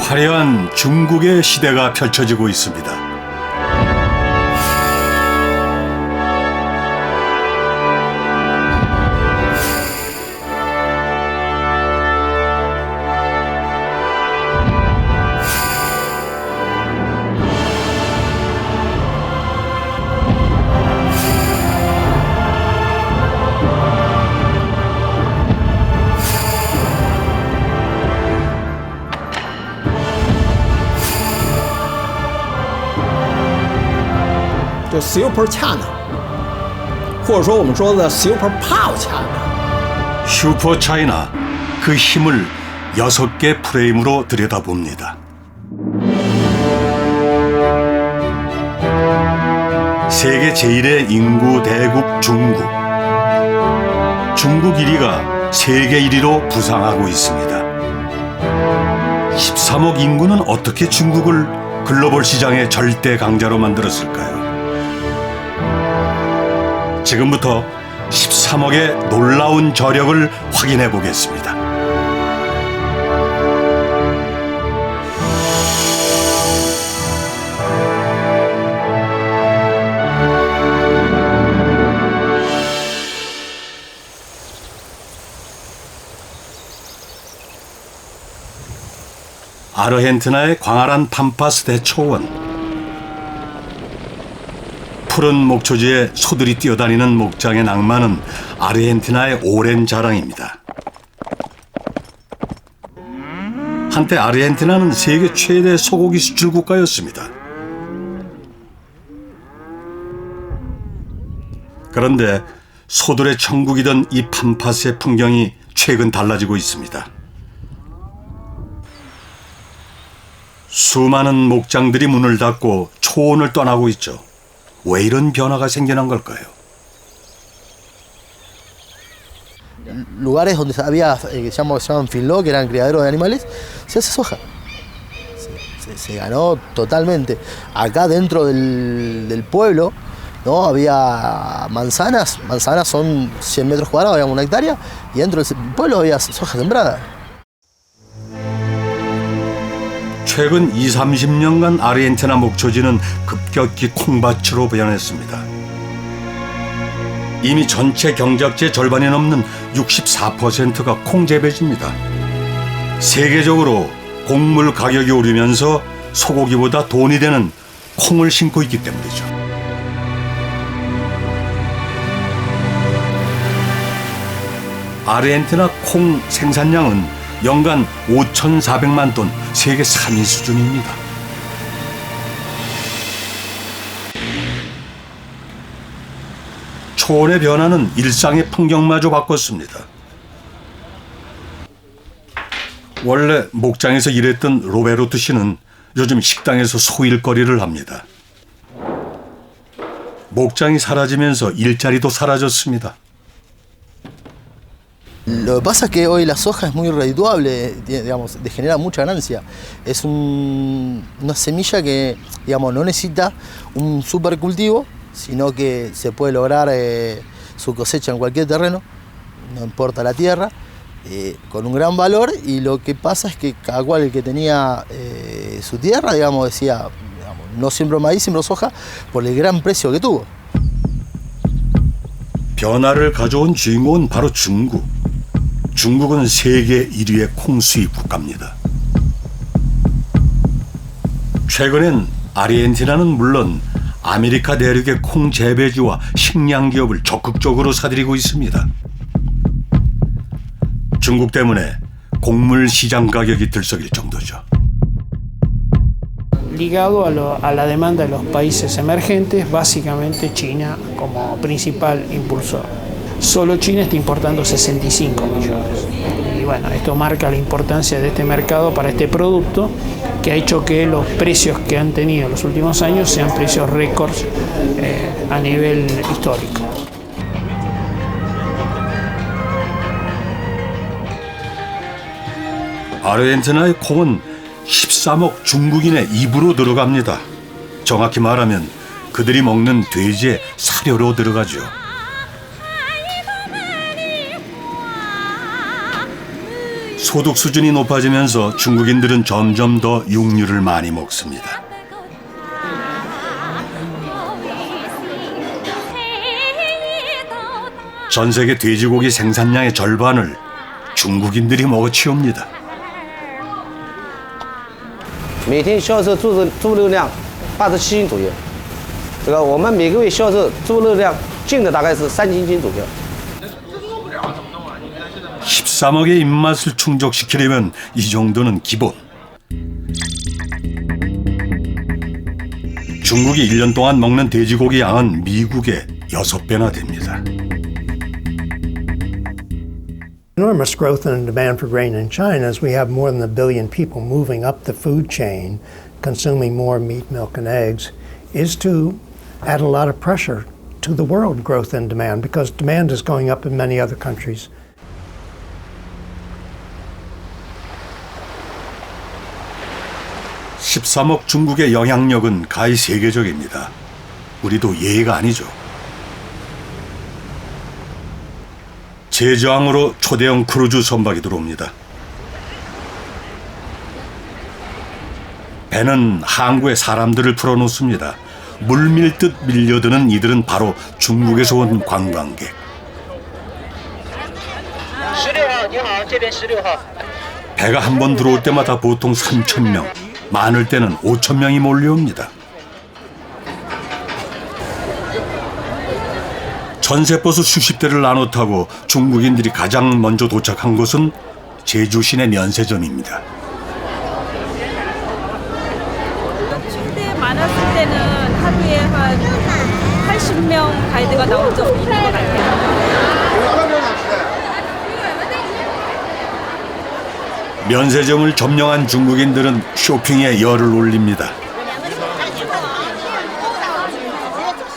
화려한 중국의 시대가 펼쳐지고 있습니다. Super China， 或者说我们说的 Super Power China。 슈퍼 차이나, 그 힘을 6개 프레임으로 들여다봅니다. 세계 제1의 인구 대국 중국. 중국 1위가 세계 1위로 부상하고 있습니다. 13억 인구는 어떻게 중국을 글로벌 시장의 절대 강자로 만들었을까요? 지금부터 13억의 놀라운 저력을 확인해 보겠습니다. 아르헨티나의 광활한 팜파스 대초원. 푸른 목초지에 소들이 뛰어다니는 목장의 낭만은 아르헨티나의 오랜 자랑입니다. 한때 아르헨티나는 세계 최대 소고기 수출 국가였습니다. 그런데 소들의 천국이던 이 팜파스의 풍경이 최근 달라지고 있습니다. 수많은 목장들이 문을 닫고 초원을 떠나고 있죠. 왜 이런 변화가 생겨난 걸까요? Lugares donde había, que se llaman feedlot, que eran criaderos de animales, se hace soja. Se ganó totalmente. Acá dentro del pueblo, ¿no? Había manzanas son 100 metros cuadrados, digamos, una hectárea, y dentro del pueblo había soja sembrada. 최근 20-30년간 아르헨티나 목초지는 급격히 콩밭으로 변했습니다. 이미 전체 경작지의 절반이 넘는 64%가 콩재배지입니다. 세계적으로 곡물 가격이 오르면서 소고기보다 돈이 되는 콩을 심고 있기 때문이죠. 아르헨티나 콩 생산량은 연간 5,400만 톤, 세계 3위 수준입니다. 초원의 변화는 일상의 풍경마저 바꿨습니다. 원래 목장에서 일했던 로베르토 씨는 요즘 식당에서 소일거리를 합니다. 목장이 사라지면서 일자리도 사라졌습니다. Lo que pasa es que hoy la soja es muy redituable, digamos, genera mucha ganancia. Es una semilla que, digamos, no necesita un supercultivo, sino que se puede lograr su cosecha en cualquier terreno, no importa la tierra, con un gran valor. Y lo que pasa es que cada cual el que tenía su tierra, digamos, decía, digamos, no siembro maíz, siembro soja, por el gran precio que tuvo. 변화를 가져온 주인공은 바로 중국. 중국은 세계 1위의 콩 수입 국가입니다. 최근엔 아르헨티나는 물론 아메리카 대륙의 콩 재배지와 식량 기업을 적극적으로 사들이고 있습니다. 중국 때문에 곡물 시장 가격이 들썩일 정도죠. Ligado a la demanda de los países emergentes, básicamente China como principal impulsor. Solo China está importando 65 millones. Y bueno, esto marca la importancia de este mercado para este producto, que ha hecho que los precios que han tenido en los últimos años sean precios récords a nivel histórico. 아르헨티나의 콩은 13억 중국인의 입으로 들어갑니다. 정확히 말하면 그들이 먹는 돼지의 사료로 들어가죠. 소득 수준이 높아지면서 중국인들은 점점 더 육류를 많이 먹습니다. 전 세계 돼지고기 생산량의 절반을 중국인들이 먹어치웁니다. 每天销售猪肉量87斤左右，这个我们每个月销售猪肉量进的大概是3千斤左右。 13억의 입맛을 충족시키려면 이 정도는 기본. 중국이 1년 동안 먹는 돼지고기 양은 미국의 6배나 됩니다. Enormous growth in demand for grain in China as we have more than 1 billion people moving up the food chain, consuming more meat, milk, and eggs, is to add a lot of pressure to the world growth in demand because demand is going up in many other countries. (13억) 중국의 영향력은 가히 세계적입니다. 우리도 예의가 아니죠. 제저항으로 초대형 크루즈 선박이 들어옵니다. 배는 항구에 사람들을 풀어놓습니다. 물밀듯 밀려드는 이들은 바로 중국에서 온 관광객. 16号，你好，这边16号。 배가 한 번 들어올 때마다 보통 3,000명, 많을 때는 5,000명이 몰려옵니다. 전세버스 수십 대를 나눠 타고 중국인들이 가장 먼저 도착한 곳은 제주 시내 면세점입니다. 그때 많았을 때는 하루에 한 80명 가이드가 나온 적이 있는 것 같아요. 면세점을 점령한 중국인들은 쇼핑에 열을 올립니다.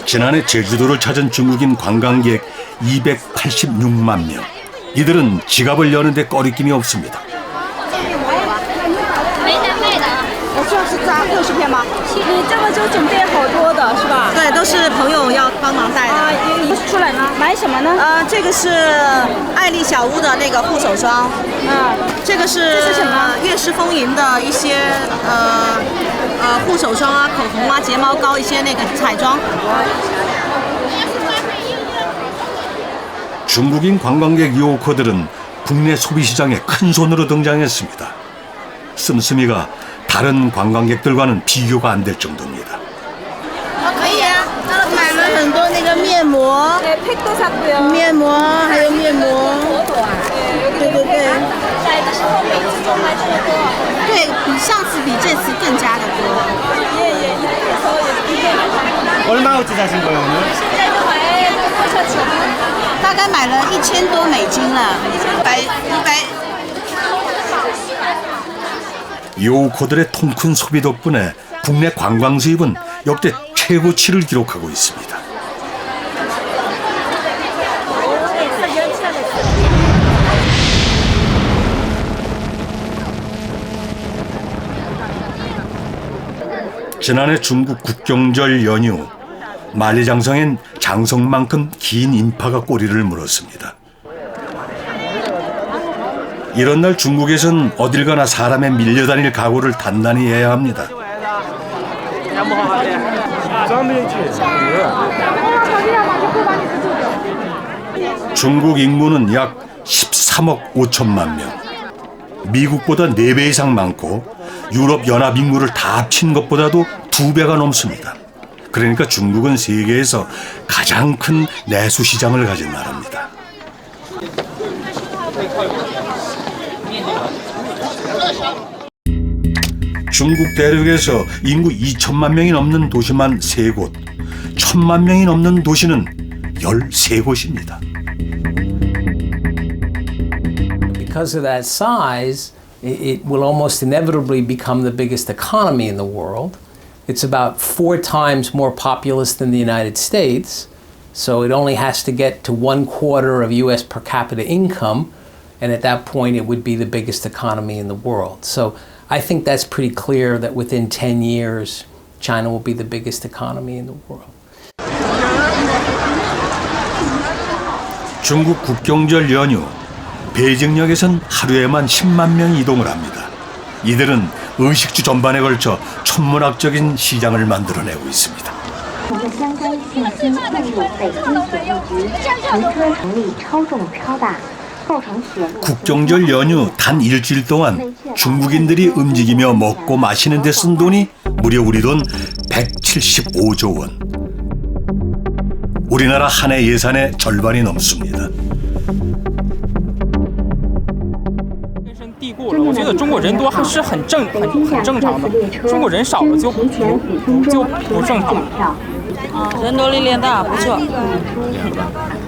지난해 제주도를 찾은 중국인 관광객 286만 명. 이들은 지갑을 여는데 꺼리낌이 없습니다. 我需要是扎60片吗？你这么就准备好多的是吧？对，都是朋友要帮忙带的。啊，一出来吗？买什么呢？这个是爱丽小屋的那个护手霜，这个是什么？悦诗风吟的一些护手霜啊、口红啊、睫毛膏一些那个彩妆。 중국인 관광객 요커들은 국내 소비시장에 큰 손으로 등장했습니다. 씀씀이가 다른 관광객들과는 비교가 안 될 정도입니다. 可以啊，买了很多那个面膜， 네, 팩도 샀고요. 面膜还有面膜，对对对，来的时候每次都买这么多。对比上次比这次更加的多。 예, 이렇게서 이렇게. 얼마어치 사신 거예요 오늘? 现在就买这个破车球。 大概买了1000多美金了，100。 요코들의 통큰 소비 덕분에 국내 관광 수입은 역대 최고치를 기록하고 있습니다. 지난해 중국 국경절 연휴, 만리장성엔 장성만큼 긴 인파가 꼬리를 물었습니다. 이런 날 중국에선 어딜 가나 사람에 밀려다닐 각오를 단단히 해야 합니다. 중국 인구는 약 13억 5천만 명. 미국보다 4배 이상 많고 유럽 연합 인구를 다 합친 것보다도 2배가 넘습니다. 그러니까 중국은 세계에서 가장 큰 내수 시장을 가진 나라입니다. 중국 대륙에서 인구 2천만 명이 넘는 도시만 3곳, 1,000만 명이 넘는 도시는 13곳입니다. Because of that size, it will almost inevitably become the biggest economy in the world. It's about 4 times more populous than the United States, so it only has to get to 1/4 of US per capita income, and at that point it would be the biggest economy in the world. So I think that's pretty clear that within 10 years, China will be the biggest economy in the world. 중국 국경절 연휴, 베이징역에선 하루에만 10만 명이 이동을 합니다. 이들은 의식주 전반에 걸쳐 천문학적인 시장을 만들어내고 있습니다. 국정절 연휴 단 일주일 동안 중국인들이 움직이며 먹고 마시는 데 쓴 돈이 무려 우리 돈 175조 원. 우리나라 한 해 예산의 절반이 넘습니다. 我觉得中国人多还是很正常的，中国人少了就不正常。人多力量大，不错。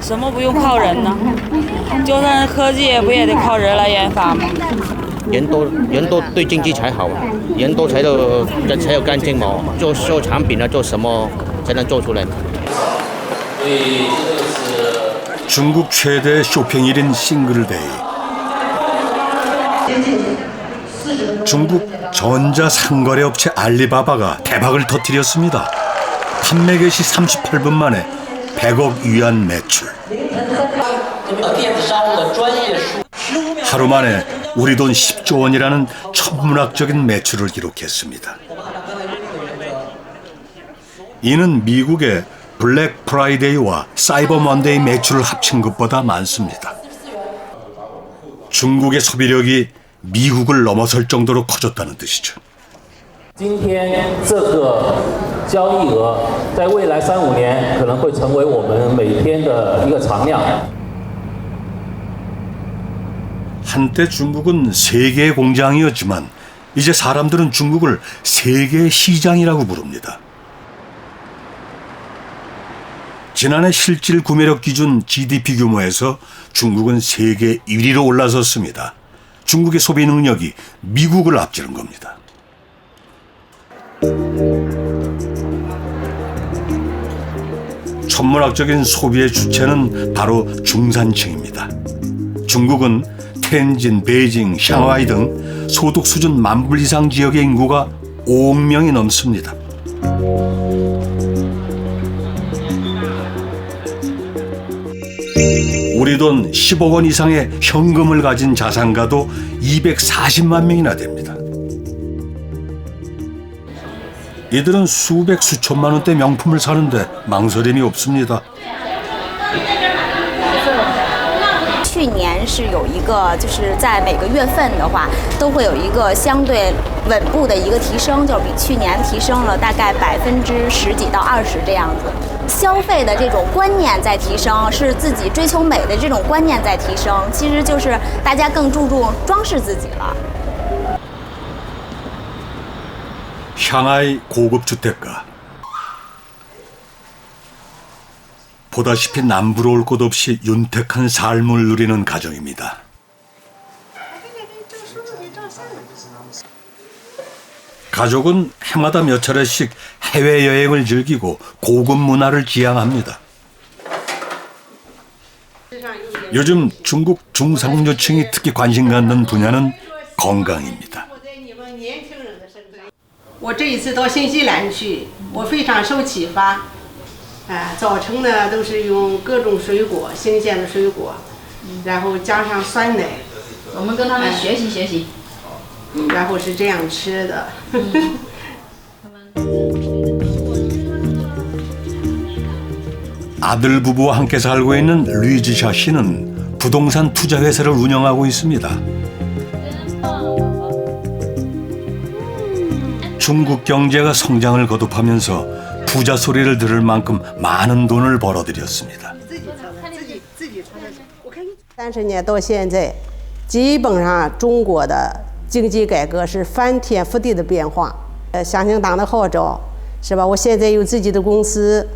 什么不用靠人呢？就算科技不也得靠人来研发吗？人多对经济才好，人多才有干劲嘛。做产品呢，做什么才能做出来？ 중국 최대 쇼핑일인 싱글데이. 중국 전자상거래업체 알리바바가 대박을 터뜨렸습니다. 판매 개시 38분 만에 100억 위안 매출. 하루 만에 우리 돈 10조 원이라는 천문학적인 매출을 기록했습니다. 이는 미국의 블랙 프라이데이와 사이버 먼데이 매출을 합친 것보다 많습니다. 중국의 소비력이 미국을 넘어설 정도로 커졌다는 뜻이죠. 今天这个交易额在未来3-5年可能会成为我们每天的一个常量。 한때 중국은 세계의 공장이었지만 이제 사람들은 중국을 세계의 시장이라고 부릅니다. 지난해 실질 구매력 기준 GDP 규모에서 중국은 세계 1위로 올라섰습니다. 중국의 소비 능력이 미국을 앞지른 겁니다. 천문학적인 소비의 주체는 바로 중산층입니다. 중국은 텐진, 베이징, 샹하이 등 소득 수준 10,000불 이상 지역의 인구가 5억 명이 넘습니다. 우리 돈 10억 원 이상의 현금을 가진 자산가도 240만 명이나 됩니다. 이들은 수백 수천만 원대 명품을 사는데 망설임이 없습니다. 去年是有一个，就是在每个月份的话，都会有一个相对稳步的一个提升，就是比去年提升了大概10%几到20%这样子。消费的这种观念在提升，是自己追求美的这种观念在提升，其实就是大家更注重装饰自己了。 샹하이 고급 주택가. 보다시피 남부러울 곳 없이 윤택한 삶을 누리는 가정입니다. 가족은 해마다 몇 차례씩 해외여행을 즐기고 고급 문화를 지향합니다. 요즘 중국 중상류층이 특히 관심 갖는 분야는 건강입니다. 我这一次到新西兰去，我非常受启发。早晨呢都是用各种水果，新鲜的水果，然后加上酸奶。我们跟他们学习学习。然后是这样吃的。 아들 부부와 함께 살고 있는 류지샤 씨는 부동산 투자 회사를 운영하고 있습니다. 중국 경제가 성장을 거듭하면서 부자 소리를 들을 만큼 많은 돈을 벌어들였습니다. 30年到现在，基本上中国的经济改革是翻天覆地的变化。响应党的号召，是吧？我现在有自己的公司，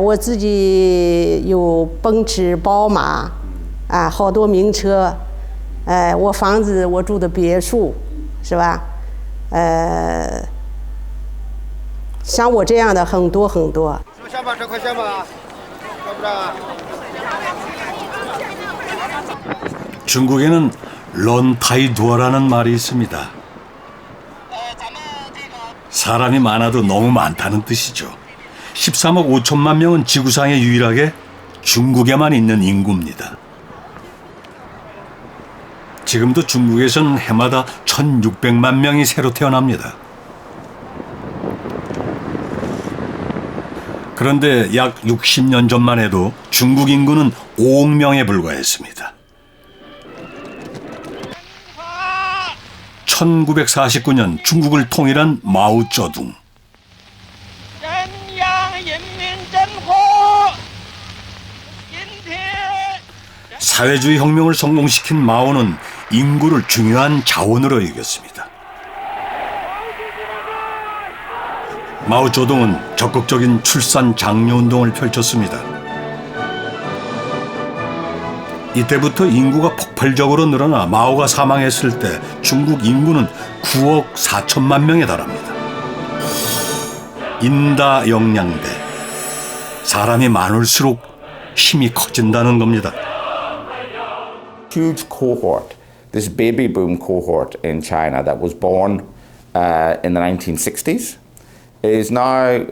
我自己有奔驰、宝马，好多名车，我房子我住的别墅，是吧？ 像我这样的很多很多。下吧，这块下吧，要不然。 중국에는 런타이두어라는 말이 있습니다. 사람이 많아도 너무 많다는 뜻이죠. 13억 5천만 명은 지구상에 유일하게 중국에만 있는 인구입니다. 지금도 중국에서는 해마다 1,600만 명이 새로 태어납니다. 그런데 약 60년 전만 해도 중국 인구는 5억 명에 불과했습니다. 1949년 중국을 통일한 마오쩌둥. 사회주의 혁명을 성공시킨 마오는 인구를 중요한 자원으로 여겼습니다. 마오쩌둥은 적극적인 출산 장려 운동을 펼쳤습니다. 이때부터 인구가 폭발적으로 늘어나 마오가 사망했을 때 중국 인구는 9억 4천만 명에 달합니다. 인다영양대. 사람이 많을수록 힘이 커진다는 겁니다. Huge cohort, this baby boom cohort in China that was born in the 1960s, is now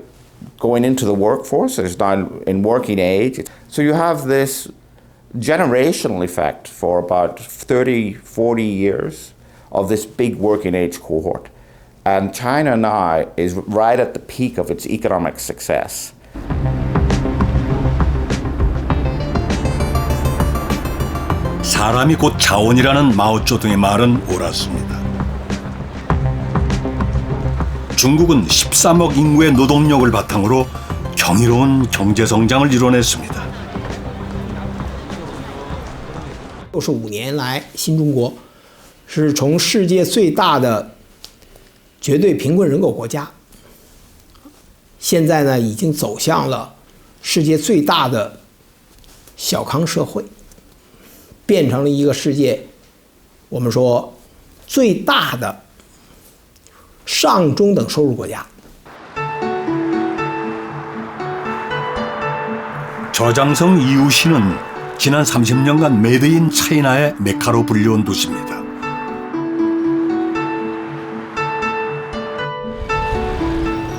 going into the workforce, is now in working age. So you have this generational effect for about 30, 40 years of this big working age cohort. And China now is right at the peak of its economic success. 사람이 곧 자원이라는 마오쩌둥의 말은 옳았습니다. 중국은 13억 인구의 노동력을 바탕으로 경이로운 경제 성장을 이뤄냈습니다. 65年来，新中国是从世界最大的绝对贫困人口国家，现在呢已经走向了世界最大的小康社会，变成了一个世界我们说最大的上中等收入国家。 저장성 이웃시는 지난 30년간 메드 인 차이나의 메카로 불려온 도시입니다.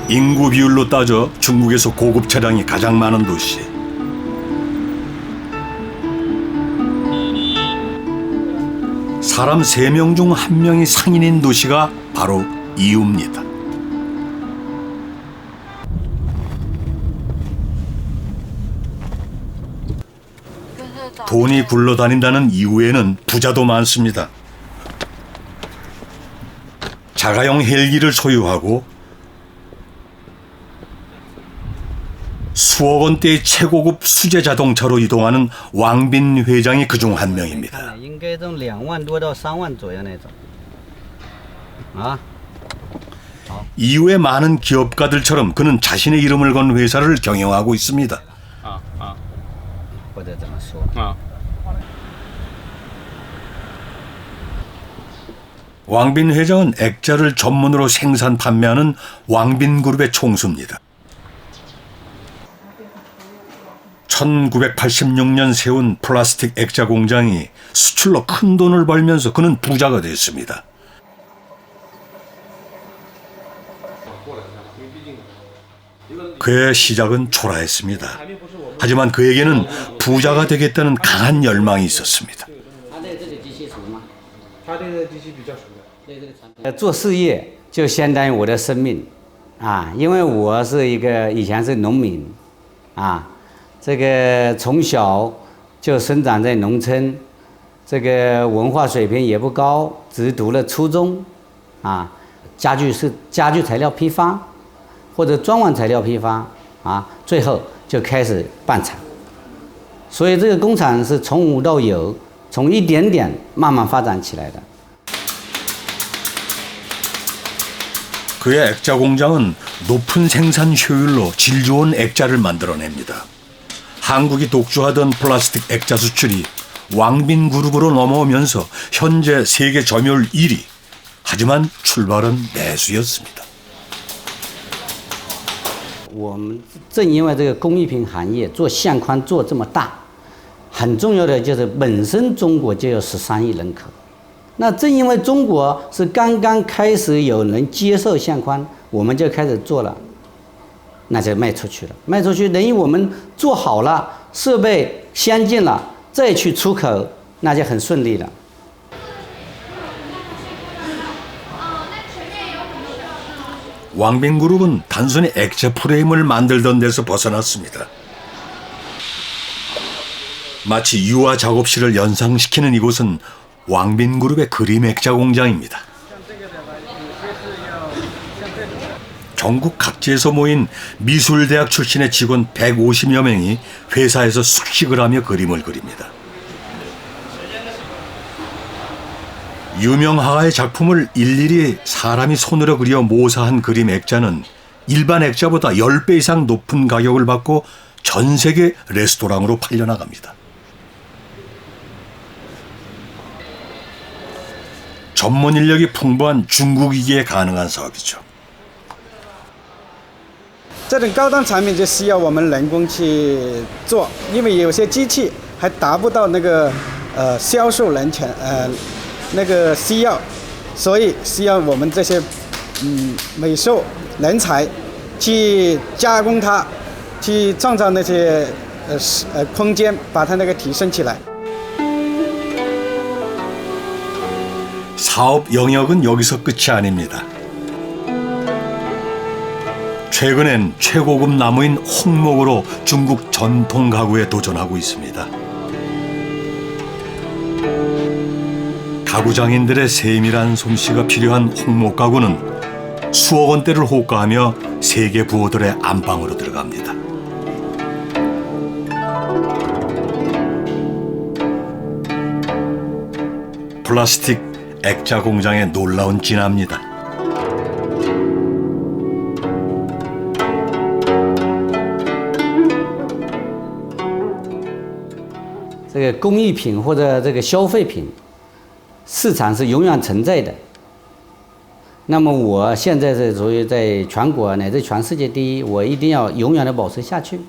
인구 비율로 따져 중국에서 고급 차량이 가장 많은 도시. 사람 3명 중 1명이 상인인 도시가 바로 이우입니다. 돈이 굴러다닌다는 이후에는 부자도 많습니다. 자가용 헬기를 소유하고 수억 원대의 최고급 수제 자동차로 이동하는 왕빈 회장이 그중 한 명입니다. 이후에 많은 기업가들처럼 그는 자신의 이름을 건 회사를 경영하고 있습니다. 왕빈 회장은 액자를 전문으로 생산 판매하는 왕빈그룹의 총수입니다. 1986년 세운 플라스틱 액자 공장이 수출로 큰 돈을 벌면서 그는 부자가 됐습니다. 그의 시작은 초라했습니다. 하지만 그에게는 부자가 되겠다는 강한 열망이 있었습니다. 做事业就相当于我的生命啊，因为我是一个以前是农民啊，这个从小就生长在农村，这个文化水平也不高，只读了初中啊，家具材料批发或者装潢材料批发啊，最后就开始办厂，所以这个工厂是从无到有，从一点点慢慢发展起来的。 그의 액자 공장은 높은 생산 효율로 질 좋은 액자를 만들어냅니다. 한국이 독주하던 플라스틱 액자 수출이 왕빈 그룹으로 넘어오면서 현재 세계 점유율 1위. 하지만 출발은 매수였습니다. 我们正因为这个工艺品行业做相框做这么大，很重要的就是本身中国就有13亿人口。 那正因为中国是刚刚开始有人接受相框，我们就开始做了，那就卖出去了。卖出去等于我们做好了，设备相近了，再去出口，那就很顺利了。 왕빈그룹은 단순히 액체 프레임을 만들던 데서 벗어났습니다. 마치 유화 작업실을 연상시키는 이곳은 왕빈그룹의 그림 액자 공장입니다. 전국 각지에서 모인 미술대학 출신의 직원 150여 명이 회사에서 숙식을 하며 그림을 그립니다. 유명 화가의 작품을 일일이 사람이 손으로 그려 모사한 그림 액자는 일반 액자보다 10배 이상 높은 가격을 받고 전 세계 레스토랑으로 팔려나갑니다. 전문 인력이 풍부한 중국이기에 가능한 사업이죠. 这种高档产品就需要我们人工去做，因为有些机器还达不到那个销售人权那个需要，所以需要我们这些美术人才去加工它，去创造那些空间，把它那个提升起来。 사업 영역은 여기서 끝이 아닙니다. 최근엔 최고급 나무인 홍목으로 중국 전통 가구에 도전하고 있습니다. 가구장인들의 세밀한 솜씨가 필요한 홍목 가구는 수억 원대를 호가하며 세계 부호들의 안방으로 들어갑니다. 플라스틱 액자 공장의 놀라운 진화입니다. 这个工艺品或者这个消费品市场是永远存在的。那么我现在是属于在全国乃至全世界第一，我一定要永远的保持下去，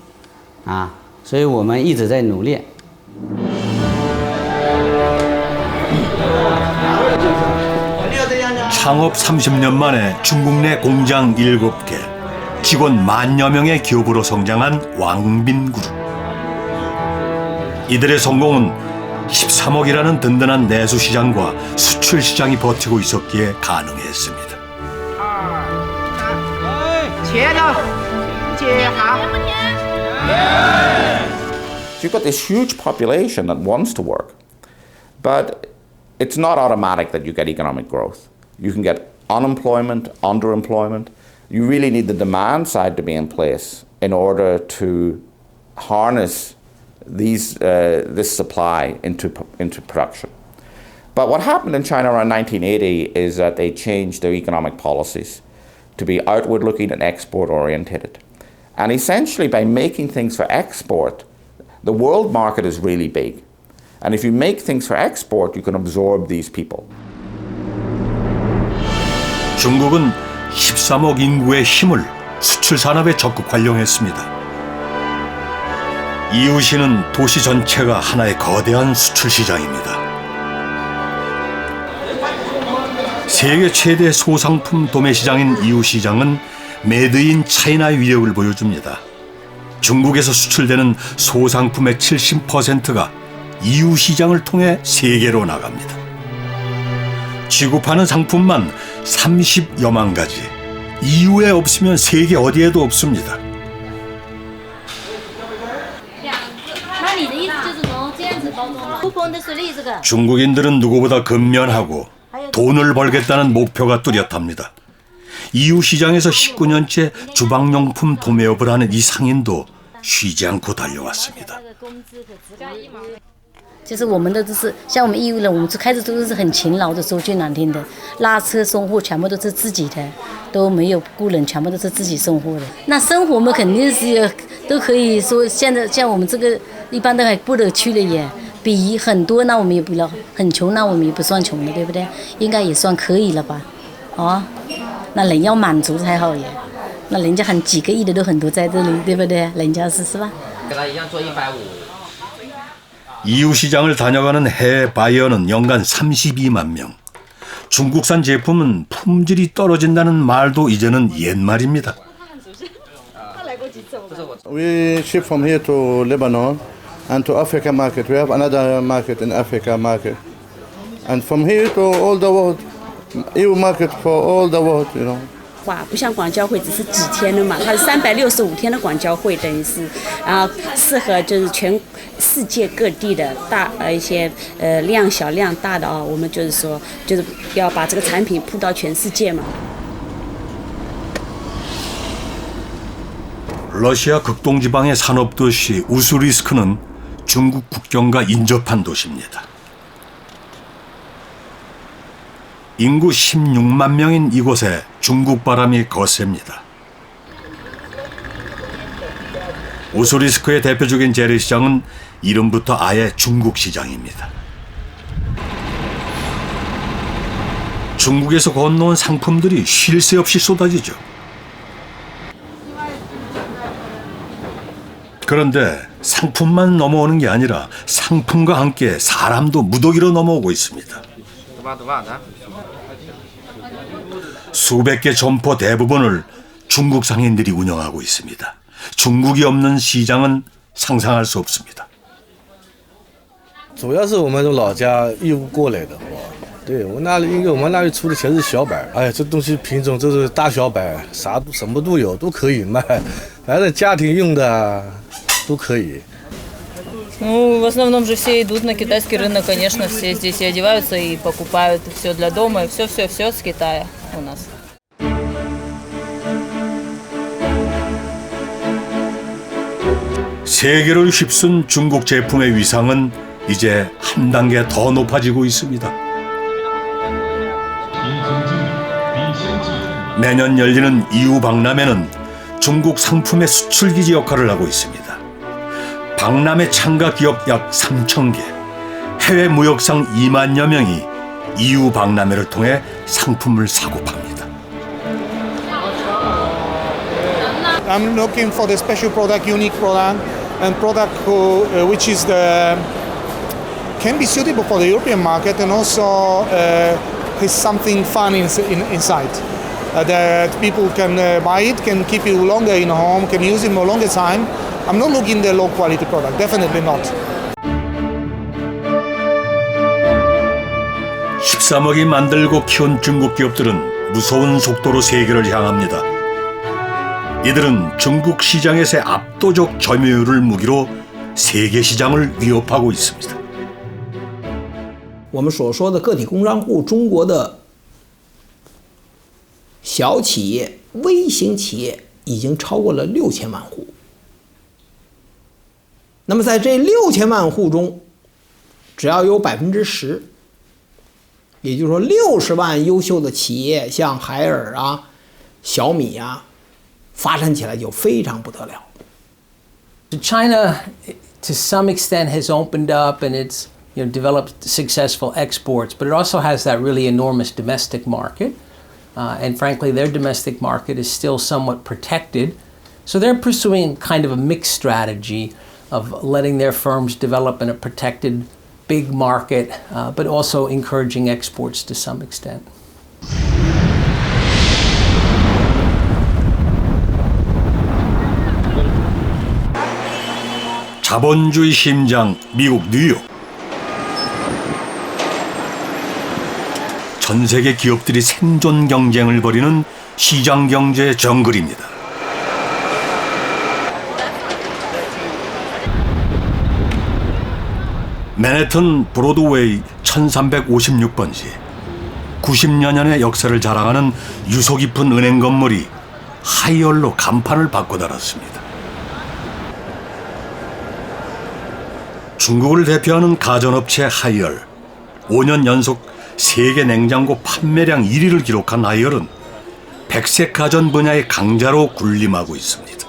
啊，所以我们一直在努力。 창업 30년 만에 중국 내 공장 7개, 직원 10,000여 명의 기업으로 성장한 왕빈그룹. 이들의 성공은 13억이라는 든든한 내수 시장과 수출 시장이 버티고 있었기에 가능했습니다. You've got this huge population that wants to work, but it's not automatic that you get economic growth. You can get unemployment, underemployment. You really need the demand side to be in place in order to harness this supply into production. But what happened in China around 1980 is that they changed their economic policies to be outward-looking and export-oriented. And essentially, by making things for export, the world market is really big. And if you make things for export, you can absorb these people. 중국은 13억 인구의 힘을 수출 산업에 적극 활용했습니다. 이웃시는 도시 전체가 하나의 거대한 수출 시장입니다. 세계 최대 소상품 도매 시장인 이웃시장은 메드인 차이나의 위력을 보여줍니다. 중국에서 수출되는 소상품의 70%가 이웃시장을 통해 세계로 나갑니다. 취급하는 상품만 30여만 가지. 이유에 없으면 세계 어디에도 없습니다. 중국인들은 누구보다 근면하고 돈을 벌겠다는 목표가 뚜렷합니다. 이웃시장에서 19년째 주방용품 도매업을 하는 이 상인도 쉬지 않고 달려왔습니다. 就是我们的都是像我们义乌人，我们最开始都是很勤劳的，说句难听的，拉车送货全部都是自己的，都没有雇人，全部都是自己送货的。那生活嘛，肯定是都可以说，现在像我们这个一般都还过得去了耶，比很多那我们也不了，很穷那我们也不算穷的，对不对？应该也算可以了吧？哦，那人要满足才好耶，那人家很几个亿的都很多在这里，对不对？人家是吧？跟他一样做150。 이웃시장을 다녀가는 해외 바이어는 연간 32만 명. 중국산 제품은 품질이 떨어진다는 말도 이제는 옛말입니다. We ship from here to Lebanon and to Africa market. We have another market in Africa market. And from here to all the world, EU market for all the world, you know. 化，不像广交会只是几天的嘛，它是365天的广交会，等于是，然后适合就是全世界各地的一些量小量大的啊，我们就是说就是要把这个产品铺到全世界嘛。 러시아 극동지방의 산업도시 우수리스크는 중국 국경과 인접한 도시입니다. 인구 16만 명인 이곳에 중국 바람이 거셉니다. 우수리스크의 대표적인 재래시장은 이름부터 아예 중국 시장입니다. 중국에서 건너온 상품들이 쉴 새 없이 쏟아지죠. 그런데 상품만 넘어오는 게 아니라 상품과 함께 사람도 무더기로 넘어오고 있습니다. 수백 개 점포 대부분을 중국 상인들이 운영하고 있습니다. 중국이 없는 시장은 상상할 수 없습니다. 主要是我们从老家义乌过来的，对我那里，因为我们那里出的全是小板，哎呀，这东西品种这是大小板，什么都有，都可以卖，反正家庭用的都可以。 Ну, в основном же все идут на китайский рынок, конечно, все здесь и одеваются, и покупают все для дома, и все с Китая у нас. 세계를 휩쓴 중국 제품의 위상은 이제 한 단계 더 높아지고 있습니다. 매년 열리는 EU 박람회는 중국 상품의 수출기지 역할을 하고 있습니다. 박람회 참가 기업 약 3,000개, 해외 무역상 2만여 명이 EU 박람회를 통해 상품을 사고 팝니다. I'm looking for the special product, unique product, and product which is can be suitable for the European market and also has something fun inside. That people can buy it, can keep it longer in home, can use it for a longer time. I'm not looking the low quality product, definitely not. 13억이 만들고 키운 중국 기업들은 무서운 속도로 세계를 향합니다. 이들은 중국 시장에서의 압도적 점유율을 무기로 세계 시장을 위협하고 있습니다. 我们所说的个体工商户，中国的小企业、微型企业已经超过了6000万户。那么在这6000万户中，只要有10%，也就是说60万优秀的企业，像海尔啊、小米啊，发展起来就非常不得了。China, to some extent, has opened up and it's developed successful exports, but it also has that really enormous domestic market. And frankly, their domestic market is still somewhat protected. So they're pursuing kind of a mixed strategy of letting their firms develop in a protected big market, but also encouraging exports to some extent. 자본주의 심장 미국 뉴욕. 전 세계 기업들이 생존 경쟁을 벌이는 시장 경제의 정글입니다. 맨해튼 브로드웨이 1356번지 90여 년의 역사를 자랑하는 유서 깊은 은행 건물이 하이얼로 간판을 바꿔달았습니다. 중국을 대표하는 가전업체 하이얼. 5년 연속 세계 냉장고 판매량 1위를 기록한 하이얼은 백색 가전 분야의 강자로 군림하고 있습니다.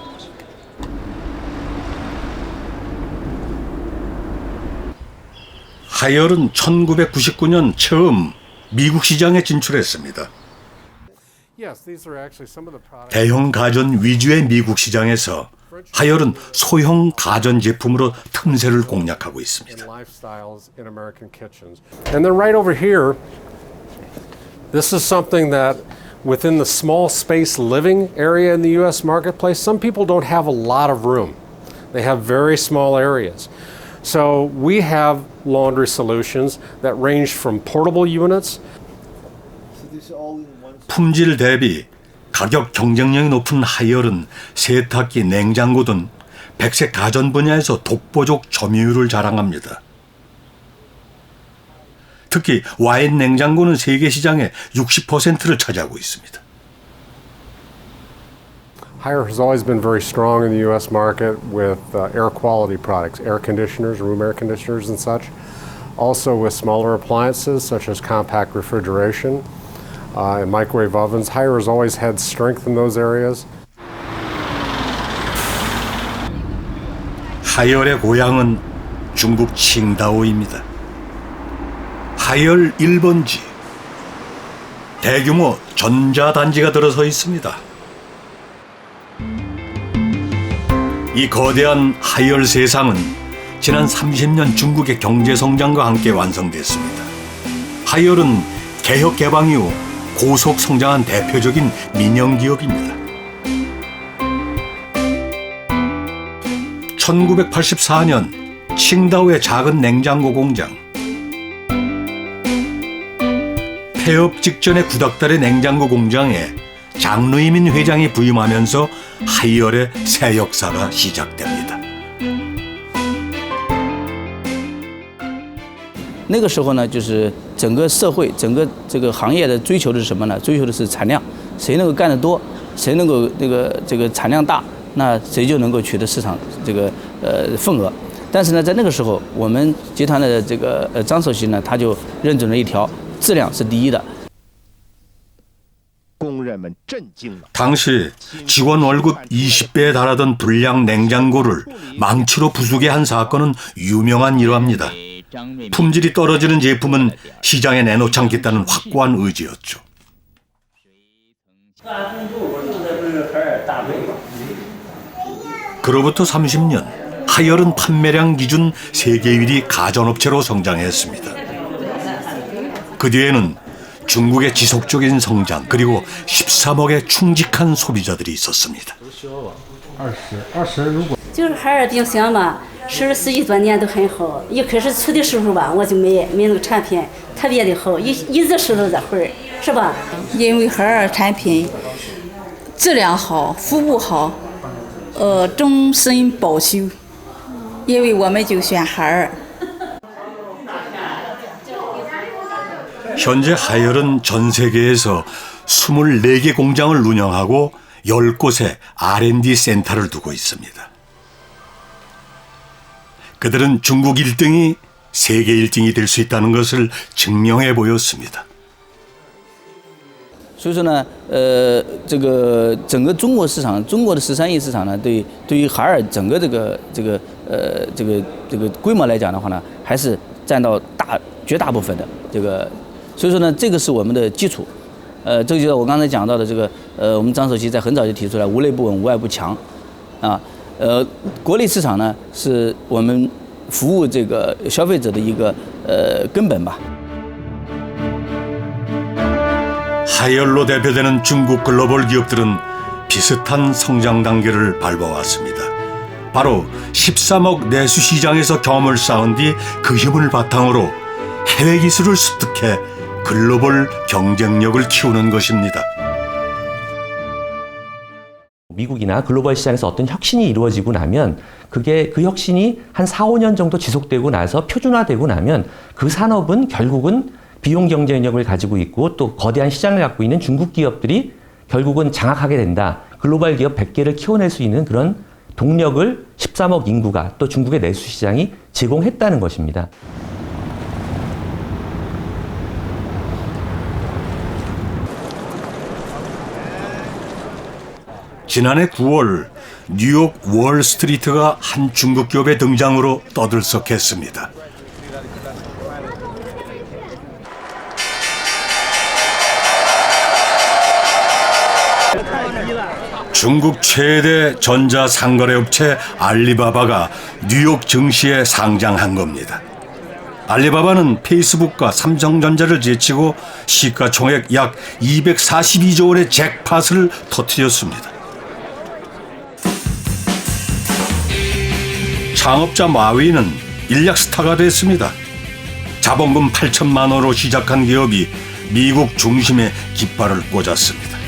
하이얼은 1999년 처음 미국 시장에 진출했습니다. 대형 가전 위주의 미국 시장에서 하이얼은 소형 가전 제품으로 틈새를 공략하고 있습니다. And then right over here, this is something that within the small space living area in the US marketplace, some people don't have a lot of room. They have very small areas. So we have laundry solutions that range from portable units. 품질 대비 가격 경쟁력이 높은 하이얼은 세탁기, 냉장고 등 백색 가전 분야에서 독보적 점유율을 자랑합니다. 특히 와인 냉장고는 세계 시장의 60%를 차지하고 있습니다. Haier has always been very strong in the U.S. market with air quality products, air conditioners, room air conditioners and such. Also with smaller appliances such as compact refrigeration and microwave ovens. Haier has always had strength in those areas. 하이얼의 고향은 중국 칭다오입니다. 하이얼 1번지, 대규모 전자단지가 들어서 있습니다. 이 거대한 하이얼 세상은 지난 30년 중국의 경제 성장과 함께 완성됐습니다. 하이얼은 개혁 개방 이후 고속 성장한 대표적인 민영 기업입니다. 1984년 칭다오의 작은 냉장고 공장, 폐업 직전의 구닥다리 냉장고 공장에 장르이민 회장이 부임하면서 하이얼의 새 역사가 시작됩니다. 那个时候呢，就是整个社会、整个这个行业的追求的是什么呢？追求的是产量，谁能够干得多，谁能够这个产量大，那谁就能够取得市场这个份额。但是呢，在那个时候，我们集团的这个张首席呢，他就认准了一条，质量是第一的。 당시 직원 월급 20배에 달하던 불량 냉장고를 망치로 부수게 한 사건은 유명한 일화입니다. 품질이 떨어지는 제품은 시장에 내놓지 않겠다는 확고한 의지였죠. 그로부터 30년, 하이얼은 판매량 기준 세계 1위 가전업체로 성장했습니다. 그 뒤에는 중국의 지속적인 성장 그리고 13억의 충직한 소비자들이 있었습니다. 就是海尔冰箱嘛，使十几多年都很好。一开始出的时候吧，我就买那个产品特别的好，一直使到这会儿，是吧？因为海尔产品质量好，服务好，终身保修，因为我们就选海尔。 현재 하이얼은 전 세계에서 24개 공장을 운영하고 10곳에 R&D 센터를 두고 있습니다. 그들은 중국 1등이 세계 1등이 될 수 있다는 것을 증명해 보였습니다. 所以说呢，这个整个中国市场，中国的13亿市场呢，对于海尔整个这个规模来讲的话呢，还是占到绝大部分的这个。 所以说呢，这个是我们的基础，这个就是我刚才讲到的这个，我们张首席在很早就提出来，无内不稳，无外不强，啊，国内市场呢是我们服务这个消费者的一个根本吧。 하이얼로 대표되는 중국 글로벌 기업들은 비슷한 성장 단계를 밟아왔습니다. 바로 13억 내수 시장에서 경험을 쌓은 뒤 그 힘을 바탕으로 해외 기술을 습득해 글로벌 경쟁력을 키우는 것입니다. 미국이나 글로벌 시장에서 어떤 혁신이 이루어지고 나면 그 혁신이 한 4, 5년 정도 지속되고 나서 표준화되고 나면 그 산업은 결국은 비용 경쟁력을 가지고 있고 또 거대한 시장을 갖고 있는 중국 기업들이 결국은 장악하게 된다. 글로벌 기업 100개를 키워낼 수 있는 그런 동력을 13억 인구가 또 중국의 내수 시장이 제공했다는 것입니다. 지난해 9월 뉴욕 월스트리트가 한 중국 기업의 등장으로 떠들썩했습니다. 중국 최대 전자상거래 업체 알리바바가 뉴욕 증시에 상장한 겁니다. 알리바바는 페이스북과 삼성전자를 제치고 시가총액 약 242조 원의 잭팟을 터뜨렸습니다. 창업자 마웨이는 인력 스타가 됐습니다. 자본금 8천만 원으로 시작한 기업이 미국 중심에 깃발을 꽂았습니다.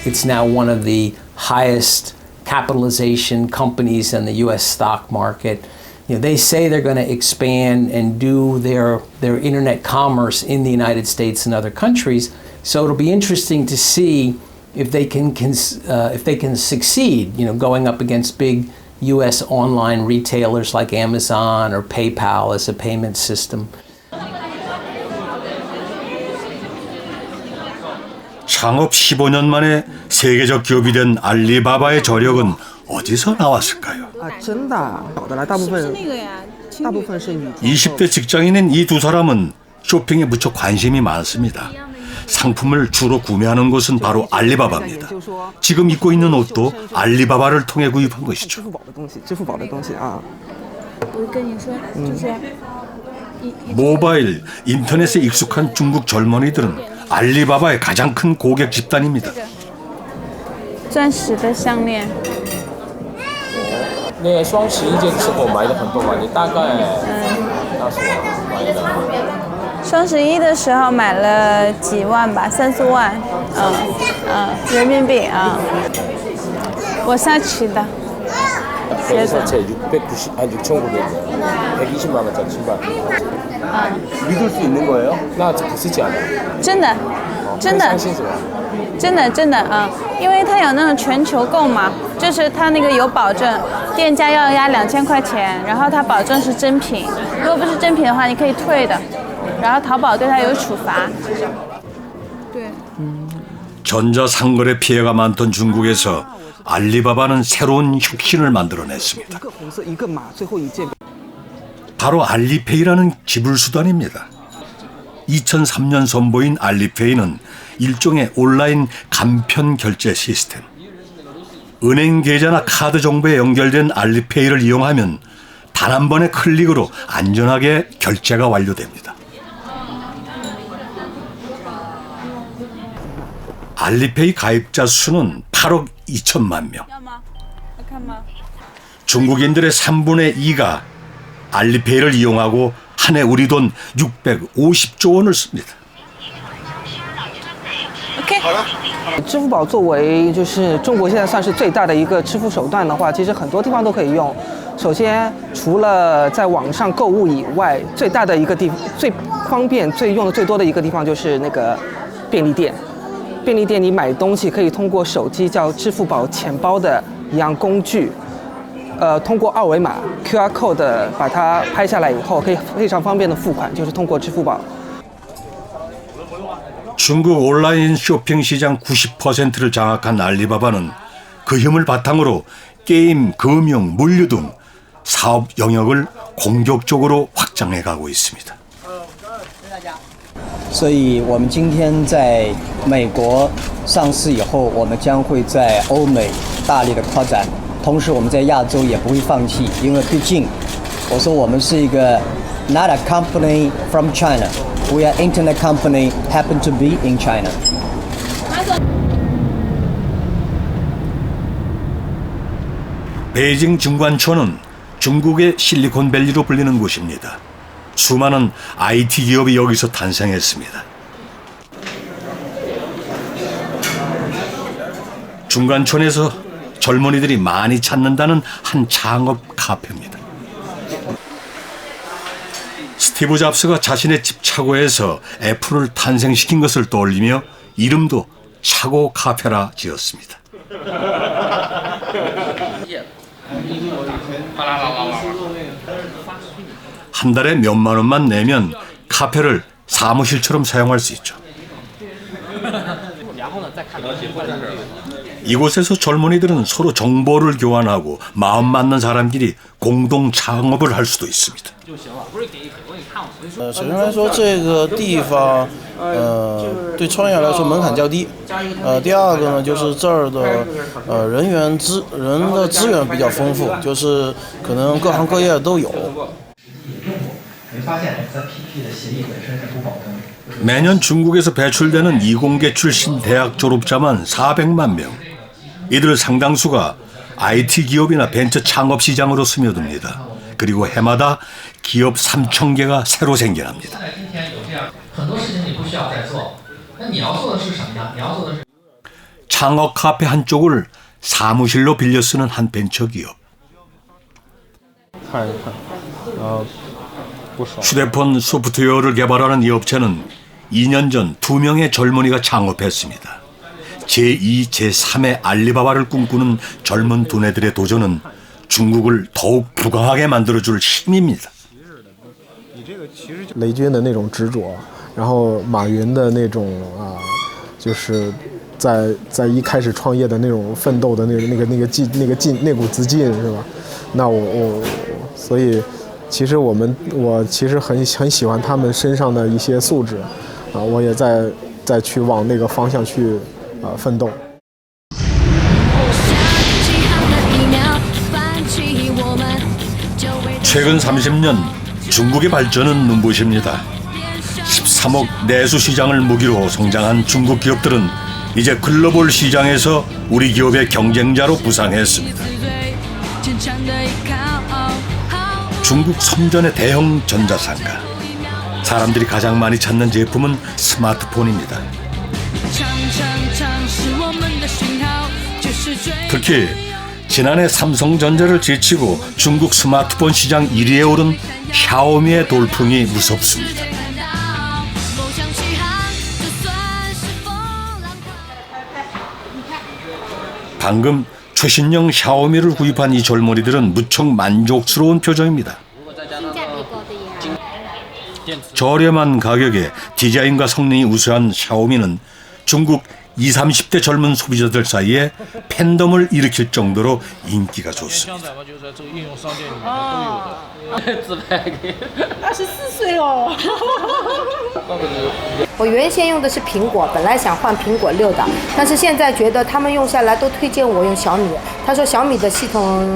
It's now one of the highest capitalization companies in the U.S. stock market. They say they're going to expand and do their internet commerce in the United States and other countries. So it'll be interesting to see if they can succeed, going up against big U.S. online retailers like Amazon or PayPal as a payment system. 창업 15년 만에 세계적 기업이 된 알리바바의 저력은 어디서 나왔을까요? 20대 직장인인 이 두 사람은 쇼핑에 무척 관심이 많습니다. 상품을 주로 구매하는 곳은 바로 알리바바입니다. 지금 입고 있는 옷도 알리바바를 통해 구입한 것이죠. 모바일, 인터넷에 익숙한 중국 젊은이들은 알리바바의 가장 큰 고객 집단입니다. 钻石的项链。那个双十一这个时候买的很多嘛，你大概那时候买的？双十一的时候买了几万吧，3-4万，人民币啊。我下棋的。鞋子。한 6,900원, 120만 원짜리 신발. 믿을 수 있는 거예요? 那不是假的。真的，真的。相信是吧？真的啊，因为它有那种全球购嘛，就是它那个有保证，店家要压2000块钱，然后它保证是真品，如果不是真品的话，你可以退的，然后淘宝对它有处罚。对。 전자상거래 피해가 많던 중국에서 알리바바는 새로운 혁신을 만들어냈습니다. 바로 알리페이라는 지불수단입니다. 2003년 선보인 알리페이는 일종의 온라인 간편 결제 시스템. 은행 계좌나 카드 정보에 연결된 알리페이를 이용하면 단 한 번의 클릭으로 안전하게 결제가 완료됩니다. 알리페이 가입자 수는 8억 2천만 명. 중국인들의 3분의 2가 알리페이를 이용하고 한 해 우리 돈 650조 원을 씁니다. 支付宝作为就是中国现在算是最大的一个支付手段的话，其实很多地方都可以用。首先，除了在网上购物以外，最大的一个最方便、最用的最多的一个地方就是那个便利店。便利店你买东西可以通过手机叫支付宝钱包的一样工具，通过二维码 QR code 把它拍下来以后，可以非常方便的付款，就是通过支付宝。 중국 온라인 쇼핑 시장 90%를 장악한 알리바바는 그 힘을 바탕으로 게임, 금융, 물류 등 사업 영역을 공격적으로 확장해가고 있습니다. 所以我们今天在美国上市以后，我们将会在欧美大力的扩展，同时我们在亚洲也不会放弃，因为毕竟我说我们是一个 not a company from China, we are internet company happen to be in China. 베이징 증관촌은 중국의 실리콘밸리로 불리는 곳입니다. 수많은 IT 기업이 여기서 탄생했습니다. 중간촌에서 젊은이들이 많이 찾는다는 한 창업 카페입니다. 스티브 잡스가 자신의 집 차고에서 애플을 탄생시킨 것을 떠올리며 이름도 차고 카페라 지었습니다. 한 달에 몇만 원만 내면 카페를 사무실처럼 사용할 수 있죠. 이곳에서 젊은이들은 서로 정보를 교환하고 마음 맞는 사람끼리 공동 창업을 할 수도 있습니다. 首先来说，这个地方，对创业来说门槛较低。第二个呢，就是这儿的人的资源比较丰富，就是可能各行各业都有。 매년 중국에서 배출되는 이공계 출신 대학 졸업자만 400만 명. 이들 상당수가 IT 기업이나 벤처 창업 시장으로 스며듭니다. 그리고 해마다 기업 3,000개가 새로 생겨납니다. 창업 카페 한쪽을 사무실로 빌려 쓰는 한 벤처기업. 휴대폰 소프트웨어를 개발하는 이 업체는 2년 전 2명의 젊은이가 창업했습니다. 제2, 제3의 알리바바를 꿈꾸는 젊은 두뇌들의 도전은 중국을 더욱 부강하게 만들어줄 힘입니다. 雷军的那种执着，然后马云的那种就是在一开始创业的那种奋斗的那股子劲是吧？那所以其实我其实很喜欢他们身上的一些素质，我也再去往那个方向去奋斗。 최근 30년 중국의 발전은 눈부십니다. 13억 내수 시장을 무기로 성장한 중국 기업들은 이제 글로벌 시장에서 우리 기업의 경쟁자로 부상했습니다. 중국 선전의 대형 전자상가. 사람들이 가장 많이 찾는 제품은 스마트폰입니다. 특히 지난해 삼성전자를 제치고 중국 스마트폰 시장 1위에 오른 샤오미의 돌풍이 무섭습니다. 방금 최신형 샤오미를 구입한 이 젊은이들은 무척 만족스러운 표정입니다. 저렴한 가격에 디자인과 성능이 우수한 샤오미는 중국 20, 30대 젊은 소비자들 사이에 팬덤을 일으킬 정도로 인기가 좋습니다. 24岁哦。我原先用的是苹果，本来想换苹果6的，但是现在觉得他们用下来都推荐我用小米。他说小米的系统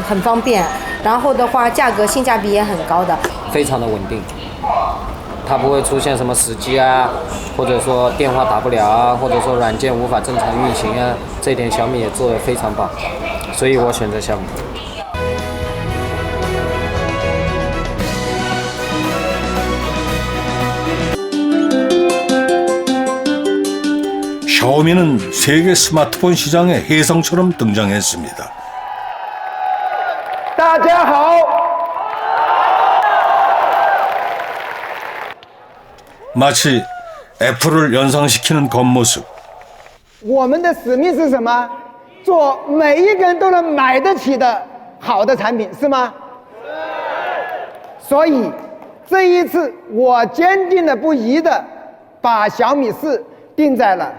很方便，然后的话价格性价比也很高的，非常的稳定。 它不会出现什么死机啊，或者说电话打不了啊，或者说软件无法正常运行啊，这一点小米也做得非常棒，所以我选择小米。 샤오미는 세계 스마트폰 시장의 혜성처럼 등장했습니다. 大家好。 마치 애플을 연상시키는 겉모습. 我们的使命是什么？做每一个人都能买得起的好的产品，是吗？所以这一次，我坚定的不移的把小米4定在了。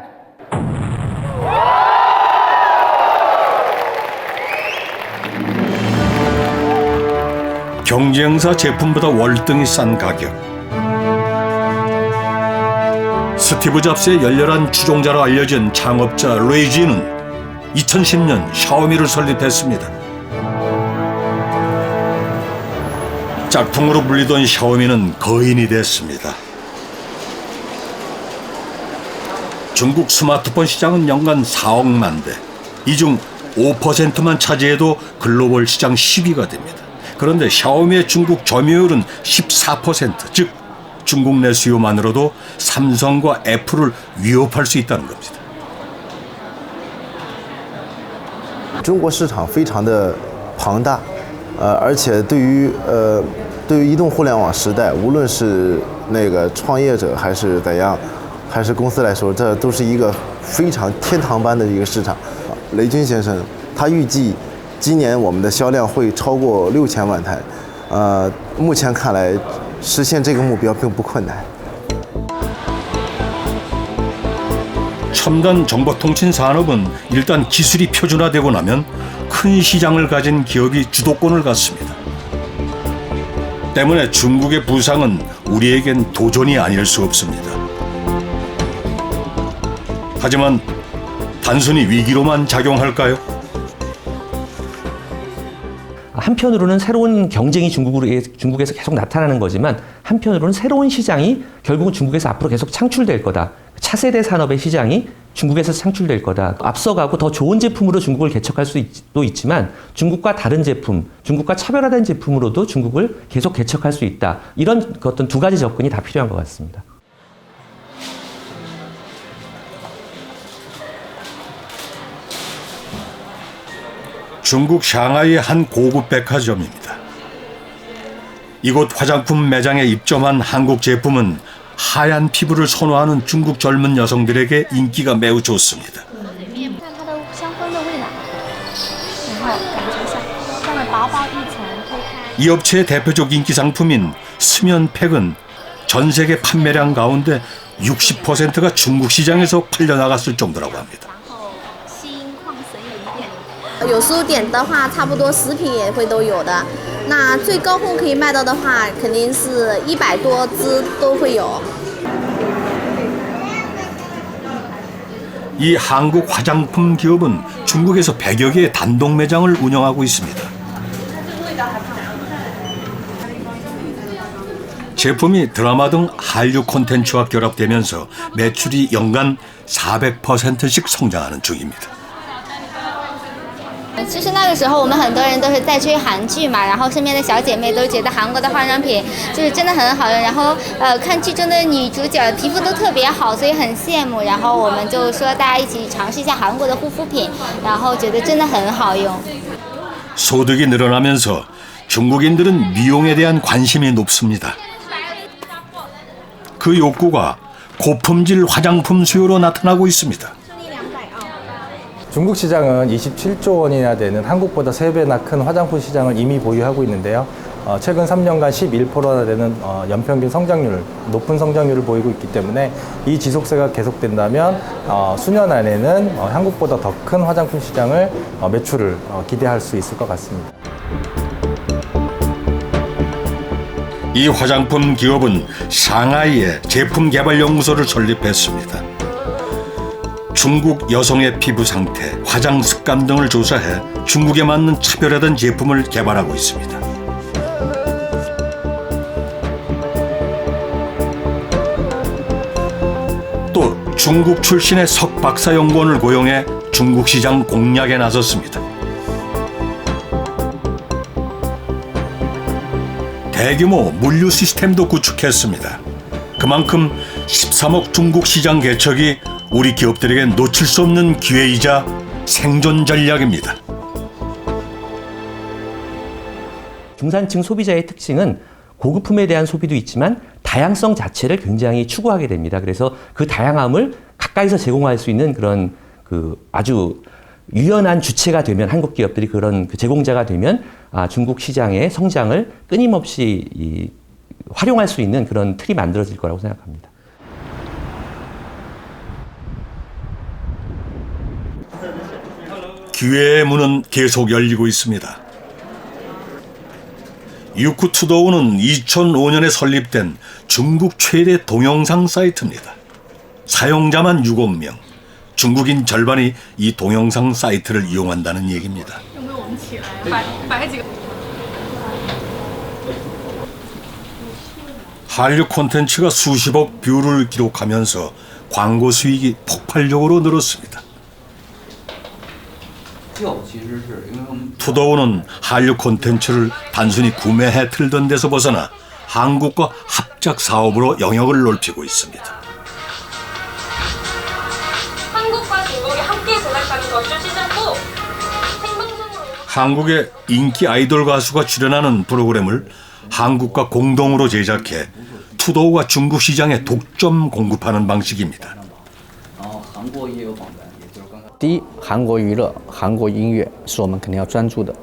경쟁사 제품보다 월등히 싼 가격. 스티브 잡스의 열렬한 추종자로 알려진 창업자 레이지는 2010년 샤오미를 설립했습니다. 짝퉁으로 불리던 샤오미는 거인이 됐습니다. 중국 스마트폰 시장은 연간 4억만 대, 이 중 5%만 차지해도 글로벌 시장 10위가 됩니다. 그런데 샤오미의 중국 점유율은 14%, 즉 중국 내 수요만으로도 삼성과 애플을 위협할 수 있다는 겁니다. 中国市场非常的庞大，而且对于移动互联网时代，无论是那个创业者还是怎样，还是公司来说，这都是一个非常天堂般的一个市场。雷军先生他预计今年我们的销量会超过6000万台，目前看来实现这个目标并不困难。 첨단 정보통신 산업은 일단 기술이 표준화되고 나면 큰 시장을 가진 기업이 주도권을 갖습니다. 때문에 중국의 부상은 우리에겐 도전이 아닐 수 없습니다. 하지만 단순히 위기로만 작용할까요? 한편으로는 새로운 경쟁이 중국에서 계속 나타나는 거지만 한편으로는 새로운 시장이 결국은 중국에서 앞으로 계속 창출될 거다. 차세대 산업의 시장이 중국에서 창출될 거다. 앞서가고 더 좋은 제품으로 중국을 개척할 수도 있지만 중국과 다른 제품, 중국과 차별화된 제품으로도 중국을 계속 개척할 수 있다. 이런 어떤 두 가지 접근이 다 필요한 것 같습니다. 중국 샹하이의 한 고급 백화점입니다. 이곳 화장품 매장에 입점한 한국 제품은 하얀 피부를 선호하는 중국 젊은 여성들에게 인기가 매우 좋습니다. 이 업체의 대표적 인기 상품인 스면팩은 전 세계 판매량 가운데 60%가 중국 시장에서 팔려나갔을 정도라고 합니다. 有时候点的话，差不多10瓶也会都有的。那最高峰可以卖到的话，肯定是100多支都会有。 이 한국 화장품 기업은 중국에서 100여 개의 단독 매장을 운영하고 있습니다. 제품이 드라마 등 한류 콘텐츠와 결합되면서 매출이 연간 400%씩 성장하는 중입니다. 其实那个时候，我们很多人都是在追韩剧嘛，然后身边的小姐妹都觉得韩国的化妆品就是真的很好用，然后看剧中的女主角皮肤都特别好，所以很羡慕。然后我们就说大家一起尝试一下韩国的护肤品，然后觉得真的很好用。 소득이 늘어나면서 중국인들은 미용에 대한 관심이 높습니다. 그 욕구가 고품질 화장품 수요로 나타나고 있습니다. 중국 시장은 27조 원이나 되는 한국보다 3배나 큰 화장품 시장을 이미 보유하고 있는데요. 최근 3년간 11%나 되는 연평균 성장률, 높은 성장률을 보이고 있기 때문에 이 지속세가 계속된다면 수년 안에는 한국보다 더 큰 화장품 시장을 매출을 기대할 수 있을 것 같습니다. 이 화장품 기업은 상하이에 제품 개발 연구소를 설립했습니다. 중국 여성의 피부 상태, 화장 습관 등을 조사해 중국에 맞는 차별화된 제품을 개발하고 있습니다. 또 중국 출신의 석박사 연구원을 고용해 중국 시장 공략에 나섰습니다. 대규모 물류 시스템도 구축했습니다. 그만큼 13억 중국 시장 개척이 우리 기업들에게 놓칠 수 없는 기회이자 생존 전략입니다. 중산층 소비자의 특징은 고급품에 대한 소비도 있지만 다양성 자체를 굉장히 추구하게 됩니다. 그래서 그 다양함을 가까이서 제공할 수 있는 그런 아주 유연한 주체가 되면 한국 기업들이 그런 제공자가 되면 중국 시장의 성장을 끊임없이 활용할 수 있는 그런 틀이 만들어질 거라고 생각합니다. 기회의 문은 계속 열리고 있습니다. 유쿠투도우는 2005년에 설립된 중국 최대 동영상 사이트입니다. 사용자만 6억 명, 중국인 절반이 이 동영상 사이트를 이용한다는 얘기입니다. 한류 콘텐츠가 수십억 뷰를 기록하면서 광고 수익이 폭발적으로 늘었습니다. 투도우는 한류 콘텐츠를 단순히 구매해 틀던 데서 벗어나 한국과 합작 사업으로 영역을 넓히고 있습니다. 한국과 중국이 함께 제작하는 건조 시즌도 한국의 인기 아이돌 가수가 출연하는 프로그램을 한국과 공동으로 제작해 투도우가 중국 시장에 독점 공급하는 방식입니다. 第一，韩国娱乐、韩国音乐是我们肯定要专注的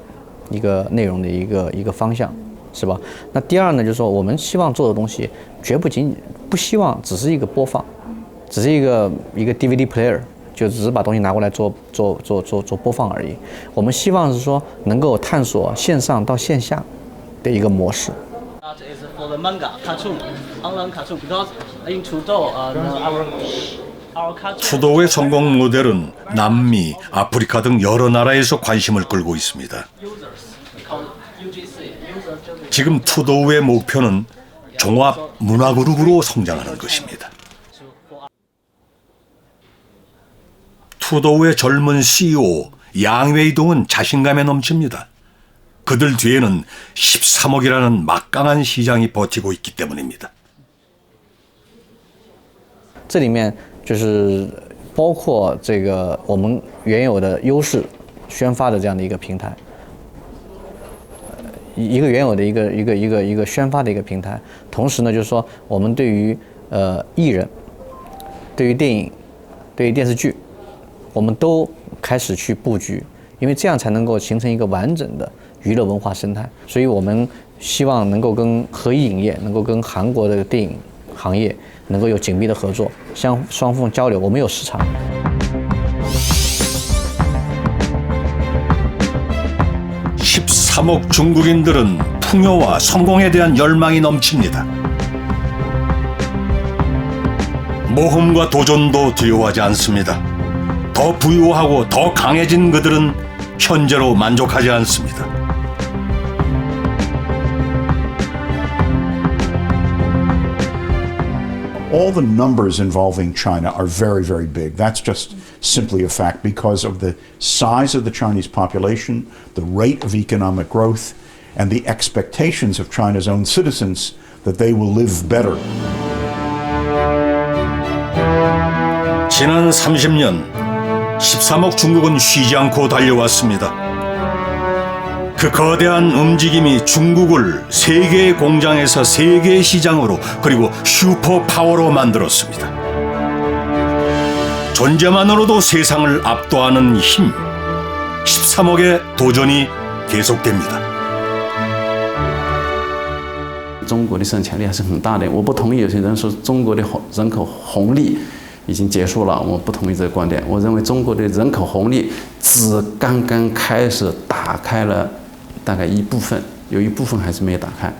一个内容的一个方向，是吧？那第二呢，就是说我们希望做的东西，绝不仅不希望只是一个播放，只是一个 DVD player， 就只是把东西拿过来做播放而已。我们希望是说能够探索线上到线下的一个模式。 For the manga cartoon, online cartoon, because in Tudou, 투도우의 성공 모델은 남미, 아프리카 등 여러 나라에서 관심을 끌고 있습니다. 지금 투도우의 목표는 종합 문화그룹으로 성장하는 것입니다. 투도우의 젊은 CEO 양웨이동은 자신감에 넘칩니다. 그들 뒤에는 13억이라는 막강한 시장이 버티고 있기 때문입니다. 这里面就是包括这个我们原有的优势宣发的这样的一个平台，一个原有的一个宣发的一个平台。同时呢，就是说我们对于艺人、对于电影、对于电视剧，我们都开始去布局，因为这样才能够形成一个完整的娱乐文化生态。所以我们希望能够跟合一影业，能够跟韩国的电影行业能够有紧密的合作，双方交流。我们有市场。 13억 중국인들은 풍요와 성공에 대한 열망이 넘칩니다. 모험과 도전도 두려워하지 않습니다. 더 부유하고 더 강해진 그들은 현재로 만족하지 않습니다. All the numbers involving China are very, very big. That's just simply a fact because of the size of the Chinese population, the rate of economic growth, and the expectations of China's own citizens that they will live better. 지난 30년 13억 중국은 쉬지 않고 달려왔습니다. 그 거대한 움직임이 중국을 세계의 공장에서 세계의 시장으로 그리고 슈퍼파워로 만들었습니다. 존재만으로도 세상을 압도하는 힘, 13억의 도전이 계속됩니다. 中国的生产力还是很大的，我不同意有些人说中国的人口红利已经结束了，我不同意这个观点。我认为中国的人口红利只刚刚开始打开了大概一部分，有一部分还是没有打开。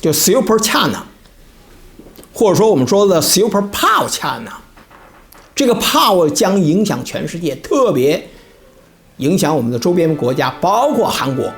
就 Super China， 或者说我们说的 Super Power China， 这个 power 将影响全世界，特别影响我们的周边国家，包括韩国。